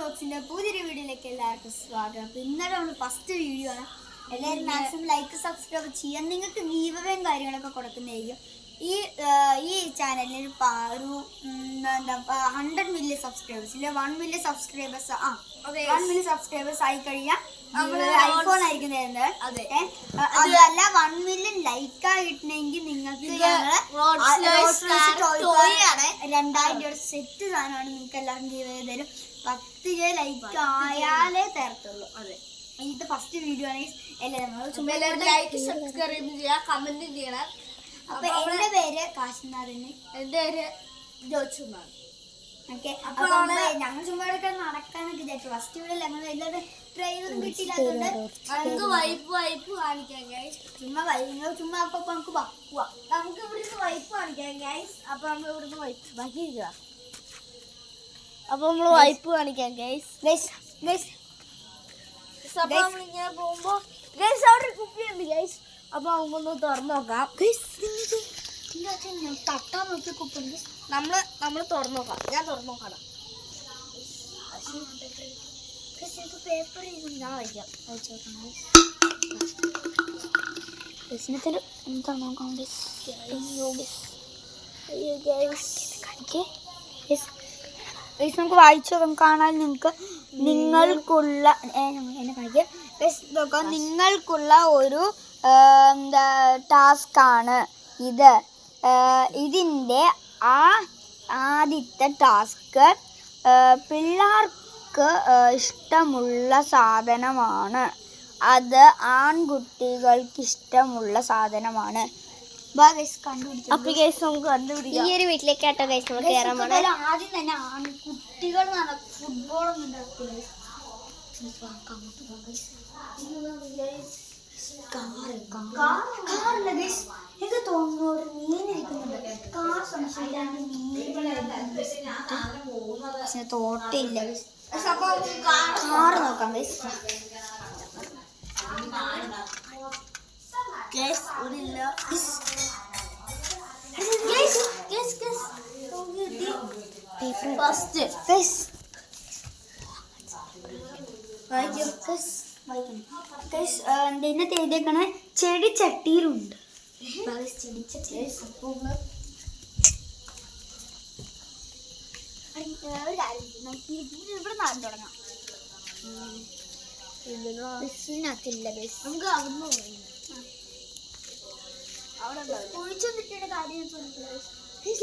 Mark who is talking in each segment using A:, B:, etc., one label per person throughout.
A: വ്ളോഗ്സിന്റെ പുതിയൊരു വീഡിയോയിലേക്ക് എല്ലാവർക്കും സ്വാഗതം. അപ്പോൾ ഇന്നലെ നമ്മൾ ഫസ്റ്റ് വീഡിയോ ആണ്. എല്ലാവരും മാക്സിമം ലൈക്ക് സബ്സ്ക്രൈബ് ചെയ്യാൻ. നിങ്ങൾക്ക് ഗീവവേയും കാര്യങ്ങളൊക്കെ കൊടുക്കുന്നതായിരിക്കും. ഈ ചാനലിൽ ഒരു 100 മില്യൺ സബ്സ്ക്രൈബേഴ്സ് ഇല്ല 1 മില്യൺ സബ്സ്ക്രൈബേഴ്സ് 1 മില്യൺ സബ്സ്ക്രൈബേഴ്സ് ആയി കഴിഞ്ഞാൽ ഐഫോൺ ആയിരിക്കും തരുന്നത്. അതല്ല 1 മില്യൺ ലൈക്ക് ആയിട്ടുണ്ടെങ്കിൽ നിങ്ങൾക്ക് 2000 സെറ്റ് സാധനമാണ് നിങ്ങൾക്ക് എല്ലാവരും ഗീവ് ചെയ്ത് തരും. 10K like ആയാലേ തരത്തുള്ളൂ. അതെ, ഇത് ഫസ്റ്റ് വീഡിയോ ആണ്. എല്ലാവരും
B: ലൈക്ക് സബ്സ്ക്രൈബ് ചെയ്യുക, കമന്റ് ചെയ്യണം.
A: അപ്പൊ എന്റെ പേര് കാശിനാഥന്,
B: എന്റെ പേര് ജോച്ചുന്നാണ്.
A: ഓക്കെ, അപ്പൊ ഞങ്ങൾ ചുമ്മാ നടക്കാനൊക്കെ വിചാരിച്ചു. ഫസ്റ്റ് വീഡിയോ ഞങ്ങൾ എല്ലാവരും ട്രെയിനൊന്നും കിട്ടിയില്ലാത്തതുകൊണ്ട്
B: നമുക്ക് വൈപ്പ് കാണിക്കാം ഗൈസ്.
A: ചുമ്മാ അപ്പൊ നമുക്ക് പോവാം.
B: നമുക്ക് ഇവിടുന്ന് വൈപ്പ് കാണിക്കാം ഗൈസ്. അപ്പൊ നമ്മൾ ഇവിടുന്ന് വൈപ്പ് ബാക്കി അപ്പൊ നമ്മള് വൈപ്പ് കാണിക്കാം ഗൈസ്. അപ്പൊ നമ്മളിങ്ങനെ പോകുമ്പോ ഗൈസ് അവിടെ കുപ്പിയുണ്ട് ഗൈസ്. അപ്പൊ നമുക്കൊന്ന് തുറന്നു നോക്കാം.
A: തട്ടാൻ നോക്കി കുപ്പുണ്ട്.
B: നമ്മള് തുറന്നു നോക്കാം. ഞാൻ തുറന്നു നോക്കാം.
A: പേപ്പർ
B: ഞാൻ വായിക്കാം.
A: എന്താ നോക്കാം. നമുക്ക് വായിച്ചു കാണാൻ നിങ്ങൾക്കുള്ള ഒരു ടാസ്ക് ആണ് ഇത്. ഇതിൻ്റെ ആദ്യത്തെ ടാസ്ക് പിള്ളേർക്ക് ഇഷ്ടമുള്ള സാധനമാണ്. അത് ആൺകുട്ടികൾക്ക് ഇഷ്ടമുള്ള സാധനമാണ്.
B: അപ്പൊ ഗൈസ് നമുക്ക് കണ്ടുപിടിക്കാം. ഈ ഒരു വീട്ടിലേക്കാട്ടോ ഗൈസ് നമ്മൾ കയറാൻ പോണേ.
A: ആദ്യം തന്നെ ആൺകുട്ടികൾ ഫുട്ബോളൊന്നും ഉണ്ടാക്കില്ല. എനിക്ക് തോന്നുന്നു ഒരു മീൻ ഇരിക്കുന്നുണ്ട്. തോട്ടില്ല. കാറ് നോക്കാം. ഇതിനകത്ത് എഴുതിയേക്കണ ചെടിച്ചട്ടിയിലുണ്ട്. ഇവിടെ നാട് തുടങ്ങാം. ബസ്സിനകത്തില്ല.
B: നമുക്ക് അവിടുന്ന്
A: അവിടെ കുഴിച്ചൊന്നിട്ട കാര്യം കിട്ടി.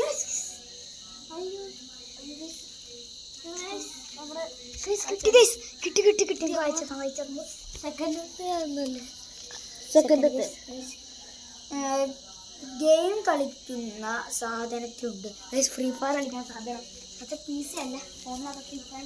A: സെക്കൻഡ് ഗെയിം കളിക്കുന്ന സാധനത്തിലുണ്ട്. ഫ്രീ ഫയർ കളിക്കുന്ന സാധനം. അത് PC അല്ല, ഫോണിനകത്ത് ഫ്രീ ഫയർ.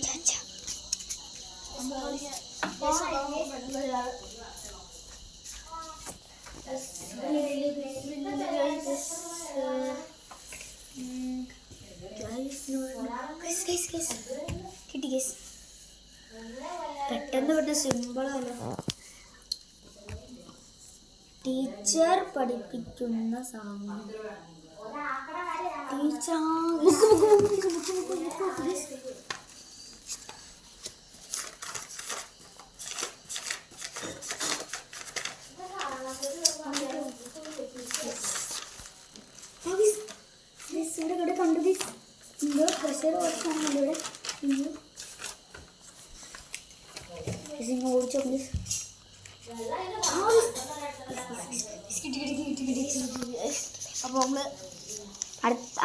A: കിട്ടി ഗൈസ്. പെട്ടെന്ന് സിമ്പിളല്ല. ടീച്ചർ പഠിപ്പിക്കുന്ന സാധനം. ടീച്ചർ ഇവിടെ കണ്ടു. പ്രഷർ ഓടിച്ചോ.
B: അപ്പൊ നമ്മള്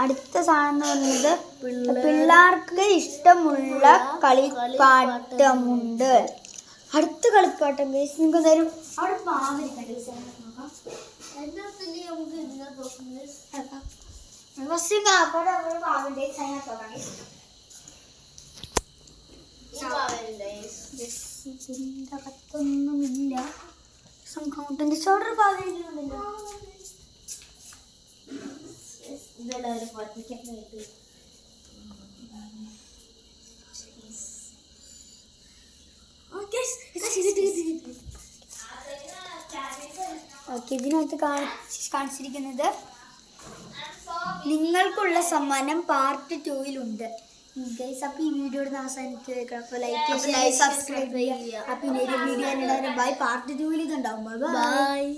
A: അടുത്ത സാധനം എന്ന് പറയുന്നത് പിള്ളേർക്ക് ഇഷ്ടമുള്ള കളിപ്പാട്ടമുണ്ട്. അടുത്ത കളിപ്പാട്ടം ഗൈസ് നിങ്ങൾക്ക് തരും. അവിടെ ൊന്നുമില്ല. സംഘത്തിന്റെ ചോടർ പാവില്ല. ഇതിനകത്ത് കാണിച്ചിരിക്കുന്നത് നിങ്ങൾക്കുള്ള സമ്മാനം പാർട്ട് 2 ഉണ്ട്. ഗൈസ് അപ്പൊ ഈ വീഡിയോ അവസാനിക്കുക. അപ്പൊ ലൈക്ക് ചെയ്യുക, സബ്സ്ക്രൈബ് ചെയ്യുക. അപ്പൊ ഇനി ഒരു വീഡിയോ ബൈ പാർട്ട് 2 ഇതുണ്ടാവും. ബൈ.